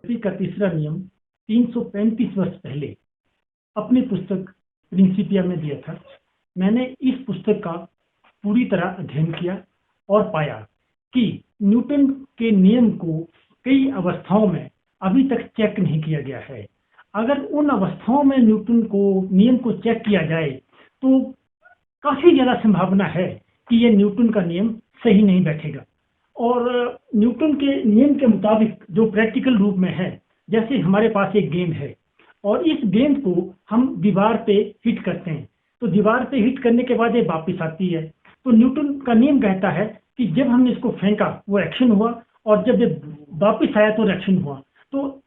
का तीसरा नियम 335 वर्ष पहले अपनी पुस्तक प्रिंसिपिया में दिया था। मैंने इस पुस्तक का पूरी तरह अध्ययन किया और पाया कि न्यूटन के नियम को कई अवस्थाओं में अभी तक चेक नहीं किया गया है। अगर उन अवस्थाओं में न्यूटन को नियम को चेक किया जाए तो काफी ज्यादा संभावना है कि यह न्यूटन का नियम सही नहीं बैठेगा। और न्यूटन के नियम के मुताबिक जो प्रैक्टिकल रूप में है, जैसे हमारे पास एक गेंद है और इस गेंद को हम दीवार पे हिट करते हैं, तो दीवार पे हिट करने के बाद ये वापस आती है। तो न्यूटन का नियम कहता है कि जब हमने इसको फेंका वो एक्शन हुआ और जब ये वापस आया तो रिएक्शन हुआ। तो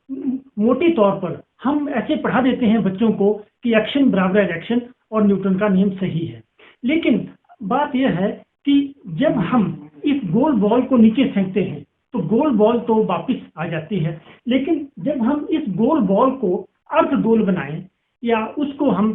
मोटे तौर पर हम ऐसे पढ़ा देते हैं बच्चों को कि एक्शन बराबर है रिएक्शन और न्यूटन का नियम सही है। लेकिन बात यह है कि जब हम इस गोल बॉल को नीचे फेंकते हैं तो गोल बॉल तो वापस आ जाती है, लेकिन जब हम इस गोल बॉल को अर्ध गोल बनाएं या उसको हम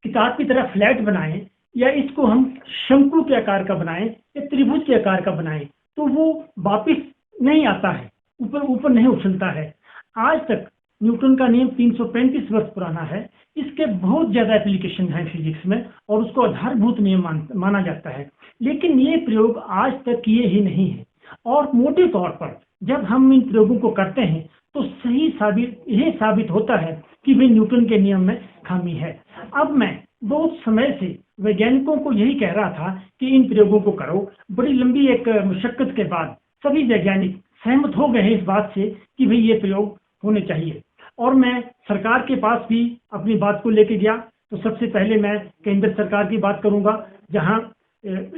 किताब की तरह फ्लैट बनाएं या इसको हम शंकु के आकार का बनाएं या त्रिभुज के आकार का बनाएं तो वो वापस नहीं आता है, ऊपर ऊपर नहीं उछलता है। आज तक न्यूटन का नियम 335 वर्ष पुराना है। इसके बहुत ज्यादा एप्लीकेशन है फिजिक्स में और उसको आधारभूत नियम माना जाता है, लेकिन ये प्रयोग आज तक किए ही नहीं है। और मोटे तौर पर जब हम इन प्रयोगों को करते हैं तो यह साबित होता है कि भाई न्यूटन के नियम में खामी है। अब मैं बहुत समय से वैज्ञानिकों को यही कह रहा था कि इन प्रयोगों को करो। बड़ी लंबी एक मशक्कत के बाद सभी वैज्ञानिक सहमत हो गए हैं इस बात से कि भाई ये प्रयोग होने चाहिए। और मैं सरकार के पास भी अपनी बात को लेके गया। तो सबसे पहले मैं केंद्र सरकार की बात करूंगा, जहां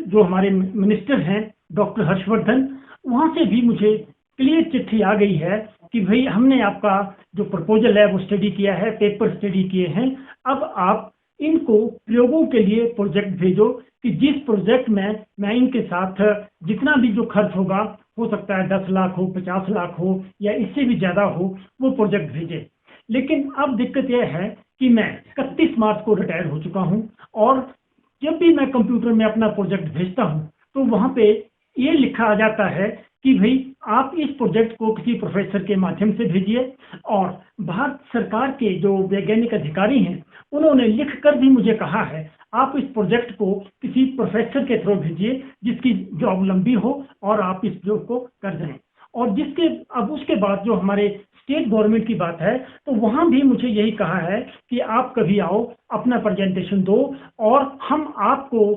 जो हमारे मिनिस्टर हैं डॉक्टर हर्षवर्धन, वहां से भी मुझे क्लियर चिट्ठी आ गई है कि भाई हमने आपका जो प्रपोजल है वो स्टडी किया है, पेपर स्टडी किए हैं। अब आप इनको प्रयोगों के लिए प्रोजेक्ट भेजो कि जिस प्रोजेक्ट में मैं इनके साथ जितना भी जो खर्च होगा, हो सकता है 10 लाख हो, 50 लाख हो या इससे भी ज्यादा हो, वो प्रोजेक्ट भेजे। लेकिन अब दिक्कत यह है कि मैं 31 मार्च को रिटायर हो चुका हूं और जब भी मैं कंप्यूटर में अपना प्रोजेक्ट भेजता हूं तो वहां पे ये लिखा आ जाता है कि भाई आप इस प्रोजेक्ट को किसी प्रोफेसर के माध्यम से भेजिए। और भारत सरकार के जो वैज्ञानिक अधिकारी हैं उन्होंने लिखकर भी मुझे कहा है आप इस प्रोजेक्ट को किसी प्रोफेसर के थ्रू भेजिए जिसकी जॉब लंबी हो और आप इस प्रयोग को कर दें। और अब उसके बाद जो हमारे स्टेट गवर्नमेंट की बात है तो वहां भी मुझे यही कहा है कि आप कभी आओ, अपना प्रेजेंटेशन दो और हम आपको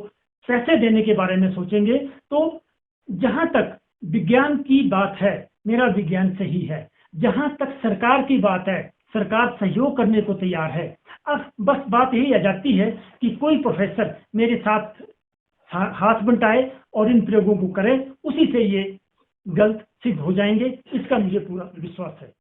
पैसे देने के बारे में सोचेंगे। तो जहां तक विज्ञान की बात है, मेरा विज्ञान सही है। जहां तक सरकार की बात है, सरकार सहयोग करने को तैयार है। अब बस बात यही आ जाती है कि कोई प्रोफेसर मेरे साथ हाथ बंटाए और इन प्रयोगों को करे, उसी से ये गलत सिद्ध हो जाएंगे, इसका मुझे पूरा विश्वास है।